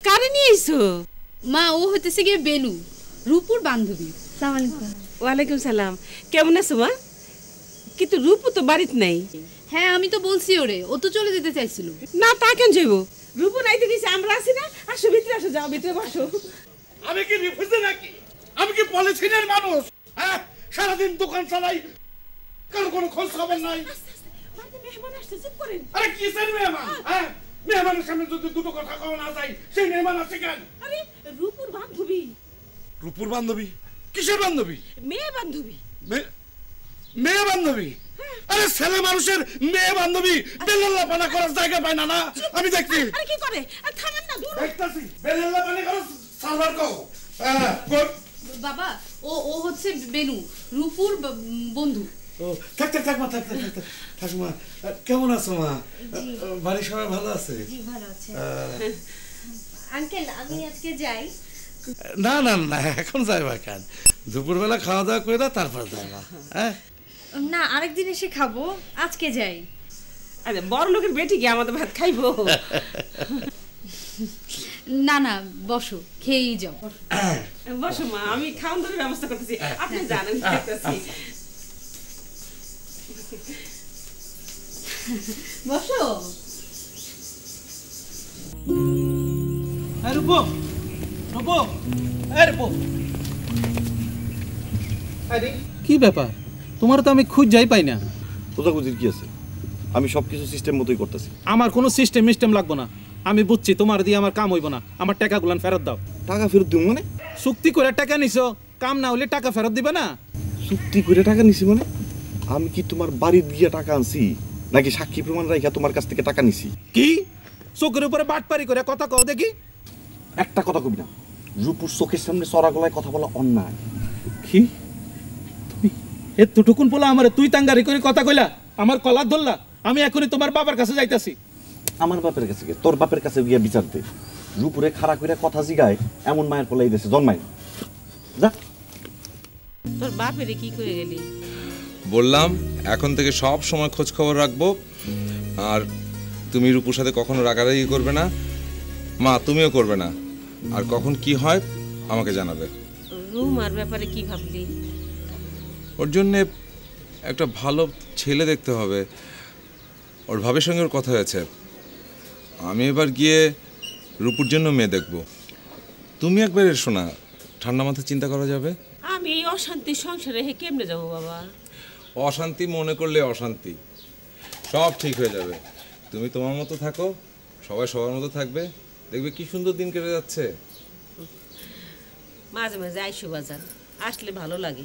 কারে নিয়ে আইছো? মা ও হইতেছে গিয়ে বেনু, রূপুর বান্ধবী। আসসালামু আলাইকুম। ওয়ালাইকুম সালাম। কেমন আছো মা? কিন্তু রূপু তো বাড়িতে নাই। হ্যাঁ আমি তো বলছি ওরে, ও তো চলে যেতে চাইছিল। না তা কেন যাইব? রূপু নাইতে গেছে, আমরা আছি না। আসো ভিতরে আসো, যাও ভিতরে বসো। আমি কি রিফিউজি নাকি? আমি কি পলিথিনের মানুষ? হ্যাঁ, সারাদিন দোকান চালাই, কারো কোনো খোঁজ খবর নাই। মেহমান আসছে, চুপ করেন। আরে কিসের মেহমান? হ্যাঁ, মেহমানের সামনে যদি দুটো কথা কওয়া না যায়, সেই মেহমান আছে কেন? আরে রূপুর বান্ধবী। রূপুর বান্ধবী? কিসের বান্ধবী? মেয়ে বান্ধবী। মেয়ে বান্ধবী? আরে ছেলে মানুষের মেয়ে বান্ধবী বেলেল্লা পানা করার জায়গা পায় না। না আমি দেখছি। আরে কি করে? থামেন না, দূর। দেখতাছি বেলেল্লা পানি করার সার্ভার কও। হ্যাঁ, কর। বাবা ও হচ্ছে বেনু, রূপুর বন্ধু। ও থাক থাক থাক মা, থাক থাক থাক থাক মা। কেমন আছো মা? বাড়ির সবাই ভালো আছে? জি ভালো আছে। আঙ্কেল আমি আজকে যাই। না না না, এখন যাইবা কেন? দুপুরবেলা খাওয়া দাওয়া করে তারপর যাইবা। হ্যাঁ না আরেকদিন এসে খাবো, আজকে যাই। আরে বড় লোকের বেটি কি আমাদের ভাত খাইবো? না না বসো, খেয়েই যাও। বসো মা, আমি খাওয়ান দাওয়ার ব্যবস্থা করতেছি, আপনি জানেন দেখতেছি। বসো। রূপো, রূপো, রূপো। আরে কি ব্যাপার, তোমার তো আমি খুঁজ যাই পাই না। খোঁজাখুঁজির কি আছে? আমি সবকিছু সিস্টেম মতোই করতেছি। আমার কোনো সিস্টেম লাগবো না, আমি বুঝছি তোমার দিয়ে আমার কাম হইব না। আমার টাকাগুলান ফেরত দাও। টাকা ফেরত দিব মানে? চুক্তি করে টাকা নিছো, কাম না হলে টাকা ফেরত দিবে না? চুক্তি করে টাকা নিছি মানে? আমি কি তোমার বাড়িতে গিয়ে টাকা আনছি, নাকি সাক্ষী প্রমাণ রাখা তোমার কাছ থেকে টাকা নিছি? কি চোখের উপরে বাটপারি করে কথা কও দেখি? একটা কথা কবি না, রূপুর চোখের সামনে চড়া গলায় কথা বলা অন্যায়। কি তুমি এতটুকুন বলা আমার তুই তাঙ্গারি করে কথা কইলা, আমার কলার ধরলা? আমি এখনই তোমার বাবার কাছে যাইতাছি। আমার বাপের কাছে গিয়ে, তোর বাপের কাছে গিয়ে বিচার দে। রূপুরে খাড়া করে কথা জিগায় এমন মায়ের পোলাই দেশে জন্মায় যা। তোর বাপেরে কি করে গেলি? বললাম এখন থেকে সব সময় খোঁজ খবর রাখবো, আর তুমি রূপুর সাথে কখনো রাগারাগি করবে না, মা তুমিও করবে না, আর কখন কি হয় আমাকে জানাবে। রুমার ব্যাপারে কি ভাবলি? ওর জন্যে একটা ভালো ছেলে দেখতে হবে, ওর ভাবের সঙ্গে ওর কথা হয়েছে। আমি এবার গিয়ে রূপুর জন্য মেয়ে দেখব। তুমি একবার এসো না, ঠান্ডা মাথায় চিন্তা করা যাবে। আমি এই অশান্তির সংসারে কেমনে যাবো বাবা? অশান্তি মনে করলে অশান্তি, সব ঠিক হয়ে যাবে। তুমি তোমার মতো থাকো, সবাই সবার মতো থাকবে, দেখবে কি সুন্দর দিন কেটে যাচ্ছে। মাঝে মাঝে আইসো বাজার, আসলে ভালো লাগে।